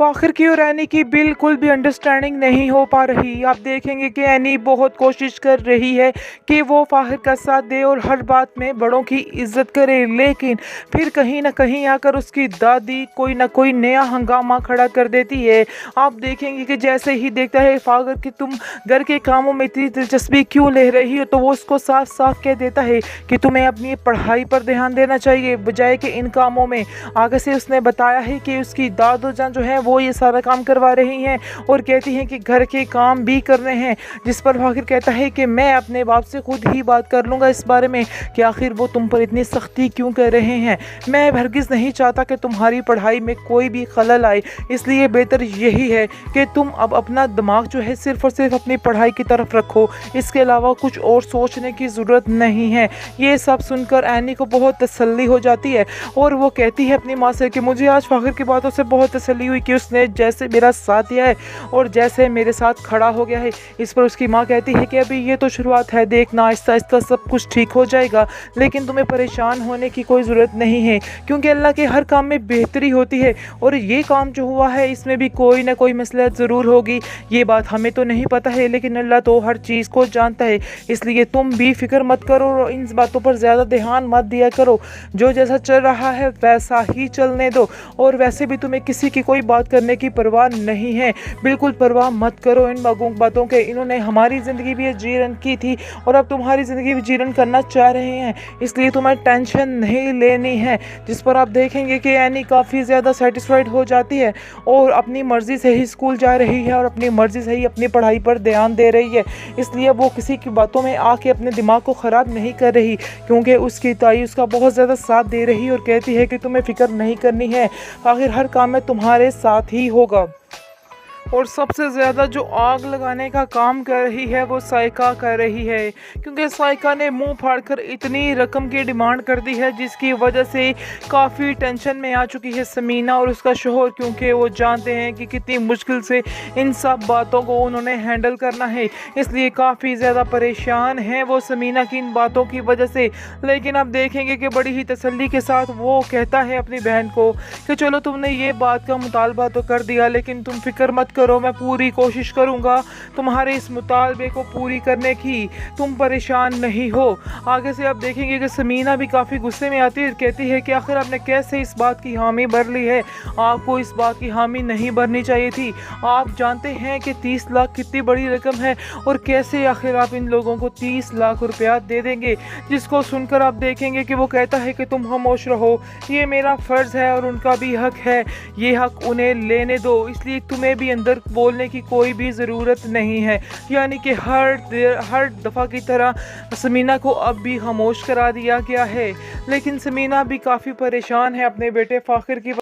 फ़ाखिर की और एनी की बिल्कुल भी अंडरस्टैंडिंग नहीं हो पा रही। आप देखेंगे कि एनी बहुत कोशिश कर रही है कि वो फ़ाखिर का साथ दे और हर बात में बड़ों की इज़्ज़त करे, लेकिन फिर कहीं ना कहीं आकर उसकी दादी कोई ना कोई नया हंगामा खड़ा कर देती है। आप देखेंगे कि जैसे ही देखता है फ़ाखिर कि तुम घर के कामों में इतनी दिलचस्पी क्यों ले रही हो, तो वो उसको साफ साफ कह देता है कि तुम्हें अपनी पढ़ाई पर ध्यान देना चाहिए बजाय कि इन कामों में। आगे से उसने बताया है कि उसकी दादो जान जो है वो ये सारा काम करवा रही हैं और कहती हैं कि घर के काम भी करने हैं, जिस पर फ़ाखिर कहता है कि मैं अपने बाप से खुद ही बात कर लूँगा इस बारे में कि आखिर वो तुम पर इतनी सख्ती क्यों कर रहे हैं। मैं हरगिज़ नहीं चाहता कि तुम्हारी पढ़ाई में कोई भी खलल आए, इसलिए बेहतर यही है कि तुम अब अपना दिमाग जो है सिर्फ़ और सिर्फ अपनी पढ़ाई की तरफ रखो, इसके अलावा कुछ और सोचने की ज़रूरत नहीं है। ये सब सुनकर एनी को बहुत तसल्ली हो जाती है और वो कहती है अपनी माँ से कि मुझे आज फ़ाखिर की बातों से बहुत तसल्ली हुई कि उसने जैसे मेरा साथ दिया है और जैसे मेरे साथ खड़ा हो गया है। इस पर उसकी माँ कहती है कि अभी ये तो शुरुआत है, देखना आहिस्ता आहिस्ता सब कुछ ठीक हो जाएगा, लेकिन तुम्हें परेशान होने की कोई ज़रूरत नहीं है क्योंकि अल्लाह के हर काम में बेहतरी होती है और ये काम जो हुआ है इसमें भी कोई ना कोई मसलहत ज़रूर होगी। ये बात हमें तो नहीं पता है, लेकिन अल्लाह तो हर चीज़ को जानता है, इसलिए तुम भी फिक्र मत करो और इन बातों पर ज़्यादा ध्यान मत दिया करो। जो जैसा चल रहा है वैसा ही चलने दो और वैसे भी तुम्हें किसी की कोई बात करने की परवाह नहीं है, बिल्कुल परवाह मत करो इन बातों के। इन्होंने हमारी ज़िंदगी भी जीरन की थी और अब तुम्हारी ज़िंदगी भी जीरन करना चाह रहे हैं, इसलिए तुम्हें टेंशन नहीं लेनी है। जिस पर आप देखेंगे कि एनी काफ़ी ज़्यादा सेटिस्फाइड हो जाती है और अपनी मर्ज़ी से ही स्कूल जा रही है और अपनी मर्ज़ी से ही अपनी पढ़ाई पर ध्यान दे रही है, इसलिए वो किसी की बातों में आके अपने दिमाग को ख़राब नहीं कर रही क्योंकि उसकी ताई उसका बहुत ज़्यादा साथ दे रही है और कहती है कि तुम्हें फ़िक्र नहीं करनी है, आखिर हर काम में तुम्हारे साथ ही होगा। और सबसे ज़्यादा जो आग लगाने का काम कर रही है वो साइका कर रही है, क्योंकि साइका ने मुंह फाड़कर इतनी रकम की डिमांड कर दी है जिसकी वजह से काफ़ी टेंशन में आ चुकी है समीना और उसका शोहर, क्योंकि वो जानते हैं कि कितनी मुश्किल से इन सब बातों को उन्होंने हैंडल करना है, इसलिए काफ़ी ज़्यादा परेशान हैं वो समीना की इन बातों की वजह से। लेकिन अब देखेंगे कि बड़ी ही तसल्ली के साथ वो कहता है अपनी बहन को कि चलो तुमने ये बात का मुतालबा तो कर दिया, लेकिन तुम फिक्र मत करो, मैं पूरी कोशिश करूंगा तुम्हारे इस मुतालबे को पूरी करने की, तुम परेशान नहीं हो। आगे से आप देखेंगे कि समीना भी काफ़ी गुस्से में आती है, कहती है कि आखिर आपने कैसे इस बात की हामी भर ली है, आपको इस बात की हामी नहीं भरनी चाहिए थी। आप जानते हैं कि 30 लाख कितनी बड़ी रकम है और कैसे आखिर आप इन लोगों को 30 लाख रुपया दे देंगे। जिसको सुनकर आप देखेंगे कि वो कहता है कि तुम खामोश रहो, ये मेरा फ़र्ज़ है और उनका भी हक है, ये हक उन्हें लेने दो, इसलिए तुम्हें भी अंदर बोलने की कोई भी ज़रूरत नहीं है। यानी कि हर दफ़ा की तरह समीना को अब भी खामोश करा दिया गया है, लेकिन समीना भी काफ़ी परेशान है अपने बेटे फ़ाखिर की